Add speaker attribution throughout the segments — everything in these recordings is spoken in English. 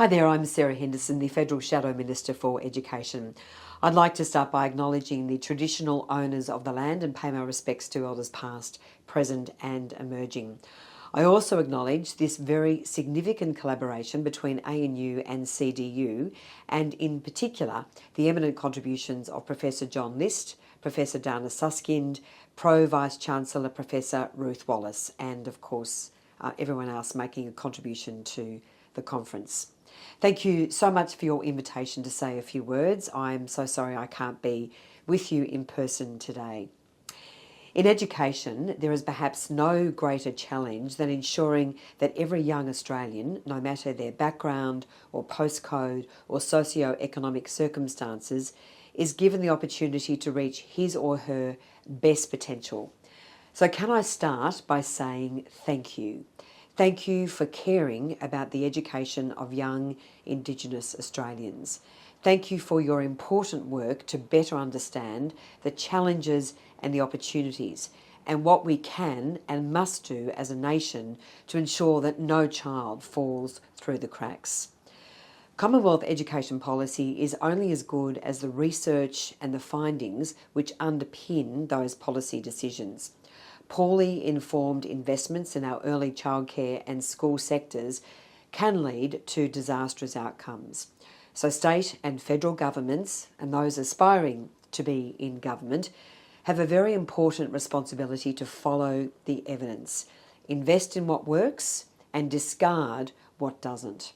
Speaker 1: Hi there, I'm Sarah Henderson, the Federal Shadow Minister for Education. I'd like to start by acknowledging the traditional owners of the land and pay my respects to elders past, present and emerging. I also acknowledge this very significant collaboration between ANU and CDU, and in particular the eminent contributions of Professor John List, Professor Dana Suskind, Pro Vice-Chancellor Professor Ruth Wallace, and of course everyone else making a contribution to the conference. Thank you so much for your invitation to say a few words. I'm so sorry I can't be with you in person today. In education, there is perhaps no greater challenge than ensuring that every young Australian, no matter their background or postcode or socio-economic circumstances, is given the opportunity to reach his or her best potential. So can I start by saying thank you? Thank you for caring about the education of young Indigenous Australians. Thank you for your important work to better understand the challenges and the opportunities and what we can and must do as a nation to ensure that no child falls through the cracks. Commonwealth education policy is only as good as the research and the findings which underpin those policy decisions. Poorly informed investments in our early childcare and school sectors can lead to disastrous outcomes. So state and federal governments and those aspiring to be in government have a very important responsibility to follow the evidence, invest in what works and discard what doesn't.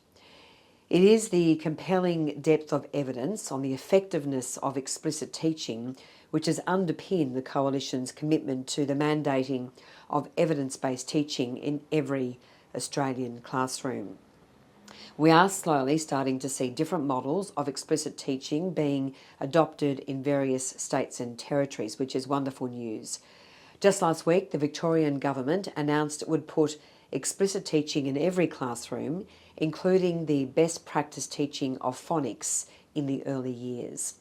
Speaker 1: It is the compelling depth of evidence on the effectiveness of explicit teaching which has underpinned the Coalition's commitment to the mandating of evidence-based teaching in every Australian classroom. We are slowly starting to see different models of explicit teaching being adopted in various states and territories, which is wonderful news. Just last week, the Victorian Government announced it would put explicit teaching in every classroom, including the best practice teaching of phonics in the early years.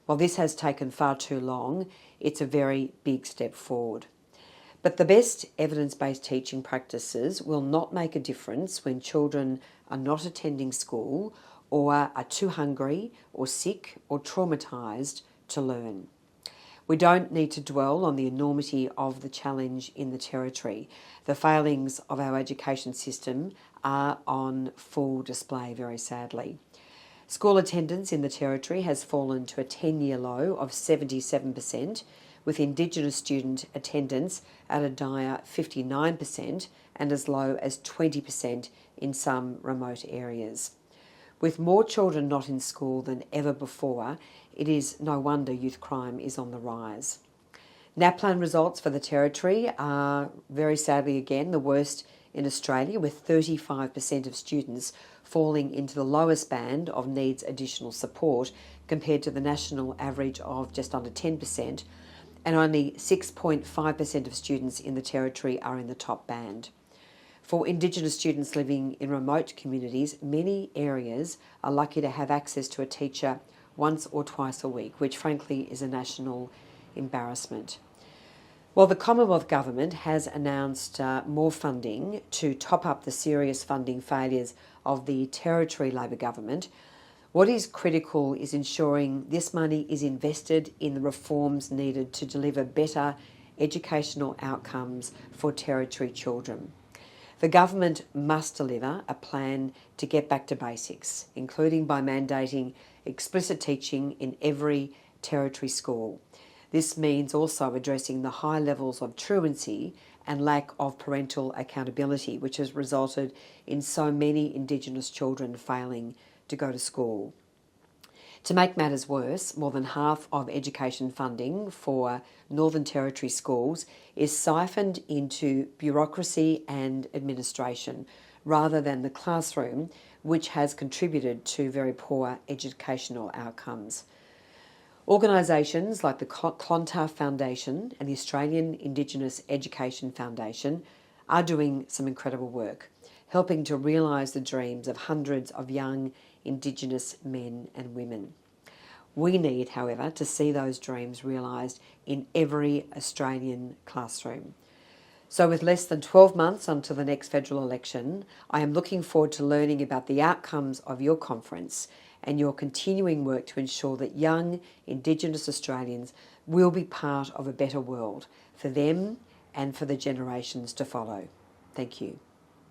Speaker 1: While this has taken far too long, it's a very big step forward. But the best evidence-based teaching practices will not make a difference when children are not attending school or are too hungry or sick or traumatised to learn. We don't need to dwell on the enormity of the challenge in the Territory. The failings of our education system are on full display, very sadly. School attendance in the Territory has fallen to a 10-year low of 77%, with Indigenous student attendance at a dire 59% and as low as 20% in some remote areas. With more children not in school than ever before, it is no wonder youth crime is on the rise. NAPLAN results for the Territory are very sadly again the worst in Australia, with 35% of students falling into the lowest band of needs additional support compared to the national average of just under 10%, and only 6.5% of students in the Territory are in the top band. For Indigenous students living in remote communities, many areas are lucky to have access to a teacher once or twice a week, which frankly is a national embarrassment. Well, the Commonwealth Government has announced more funding to top up the serious funding failures of the Territory Labor Government. What is critical is ensuring this money is invested in the reforms needed to deliver better educational outcomes for Territory children. The government must deliver a plan to get back to basics, including by mandating explicit teaching in every Territory school. This means also addressing the high levels of truancy and lack of parental accountability, which has resulted in so many Indigenous children failing to go to school. To make matters worse, more than half of education funding for Northern Territory schools is siphoned into bureaucracy and administration rather than the classroom, which has contributed to very poor educational outcomes. Organisations like the Clontarf Foundation and the Australian Indigenous Education Foundation are doing some incredible work, helping to realise the dreams of hundreds of young Indigenous men and women. We need, however, to see those dreams realised in every Australian classroom. So with less than 12 months until the next federal election, I am looking forward to learning about the outcomes of your conference and your continuing work to ensure that young Indigenous Australians will be part of a better world for them and for the generations to follow. Thank you.